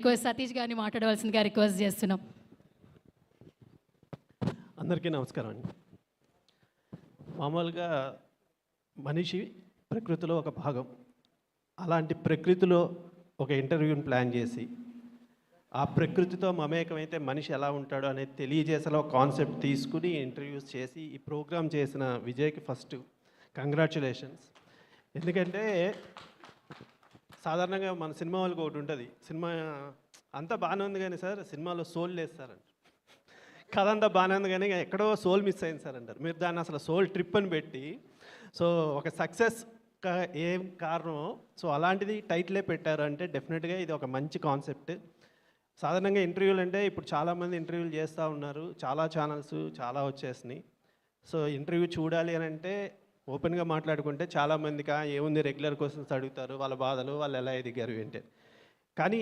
Request Satish గారిని మాట్లాడవలసిందిగా request చేస్తున్నాం. అందరికీ నమస్కారం అండి. మామూలుగా మనిషి ప్రకృతిలో ఒక భాగం. అలాంటి ప్రకృతిలో ఒక ఇంటర్వ్యూని ప్లాన్ చేసి ఆ ప్రకృతితో మమేకమైతే మనిషి ఎలా ఉంటాడో అనేది తెలియజేసేలా ఒక కాన్సెప్ట్ తీసుకుని ఇంటర్వ్యూస్ చేసి ఈ ప్రోగ్రామ్ చేసిన విజయ్కి ఫస్ట్ కంగ్రాచులేషన్స్. ఎందుకంటే సాధారణంగా మన సినిమా వాళ్ళకి ఒకటి ఉంటుంది, సినిమా అంతా బాగానే ఉంది కానీ సార్ సినిమాలో సోల్ లేదు సార్ అంటారు. కథ అంతా బాగానే ఉంది కానీ ఎక్కడో సోల్ మిస్ అయింది సార్ అంటారు. మీరు దాన్ని అసలు సోల్ ట్రిప్ అని పెట్టి సో ఒక సక్సెస్ ఏం కారణం సో అలాంటిది టైటిలే పెట్టారు అంటే డెఫినెట్గా ఇది ఒక మంచి కాన్సెప్ట్. సాధారణంగా ఇంటర్వ్యూలు అంటే ఇప్పుడు చాలామంది ఇంటర్వ్యూలు చేస్తూ ఉన్నారు, చాలా ఛానల్స్ చాలా వచ్చేసినాయి. సో ఇంటర్వ్యూ చూడాలి అని అంటే ఓపెన్గా మాట్లాడుకుంటే చాలామందికి ఏముంది రెగ్యులర్ క్వశ్చన్స్ అడుగుతారు, వాళ్ళ బాధలు వాళ్ళు ఎలా ఎదిగారు ఏంటి. కానీ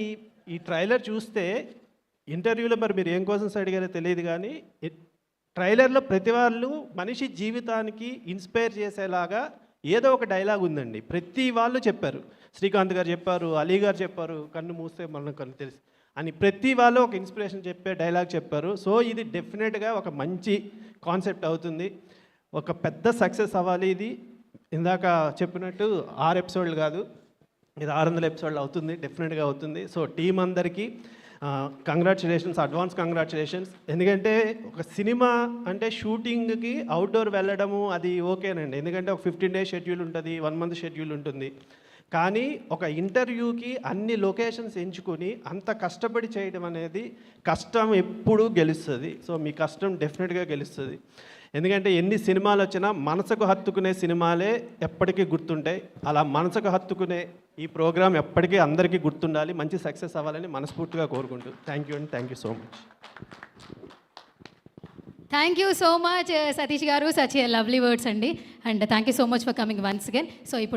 ఈ ట్రైలర్ చూస్తే ఇంటర్వ్యూలో మరి మీరు ఏం క్వశ్చన్స్ అడిగారో తెలియదు కానీ ట్రైలర్లో ప్రతి వాళ్ళు మనిషి జీవితానికి ఇన్స్పైర్ చేసేలాగా ఏదో ఒక డైలాగ్ ఉందండి. ప్రతి వాళ్ళు చెప్పారు, శ్రీకాంత్ గారు చెప్పారు, అలీ గారు చెప్పారు, కన్ను మూస్తే మనం కన్ను తెలుసు అని ప్రతి వాళ్ళు ఒక ఇన్స్పిరేషన్ చెప్పే డైలాగ్ చెప్పారు. సో ఇది డెఫినెట్గా ఒక మంచి కాన్సెప్ట్ అవుతుంది, ఒక పెద్ద సక్సెస్ అవ్వాలి. ఇది ఇందాక చెప్పినట్టు 6 ఎపిసోడ్లు కాదు, ఇది 600 ఎపిసోడ్లు అవుతుంది, డెఫినెట్గా అవుతుంది. సో టీం అందరికీ కంగ్రాచులేషన్స్, అడ్వాన్స్ కంగ్రాచులేషన్స్. ఎందుకంటే ఒక సినిమా అంటే షూటింగ్కి అవుట్డోర్ వెళ్ళడము అది ఓకేనండి, ఎందుకంటే ఒక 15 days షెడ్యూల్ ఉంటుంది, 1 month షెడ్యూల్ ఉంటుంది. కానీ ఒక ఇంటర్వ్యూకి అన్ని లొకేషన్స్ ఎంచుకొని అంత కష్టపడి చేయడం అనేది కష్టం ఎప్పుడూ గెలుస్తుంది. సో మీ కష్టం డెఫినెట్గా గెలుస్తుంది. ఎందుకంటే ఎన్ని సినిమాలు వచ్చినా మనసుకు హత్తుకునే సినిమాలే ఎప్పటికీ గుర్తుంటాయి. అలా మనసుకు హత్తుకునే ఈ ప్రోగ్రాం ఎప్పటికీ అందరికీ గుర్తుండాలి, మంచి సక్సెస్ అవ్వాలని మనస్ఫూర్తిగా కోరుకుంటూ థ్యాంక్ యూ అండి. Thank you so much. Thank you so much Satish గారు, సచ్ లవ్లీ వర్డ్స్ అండి. And thank you so much for coming once again. So ఇప్పుడు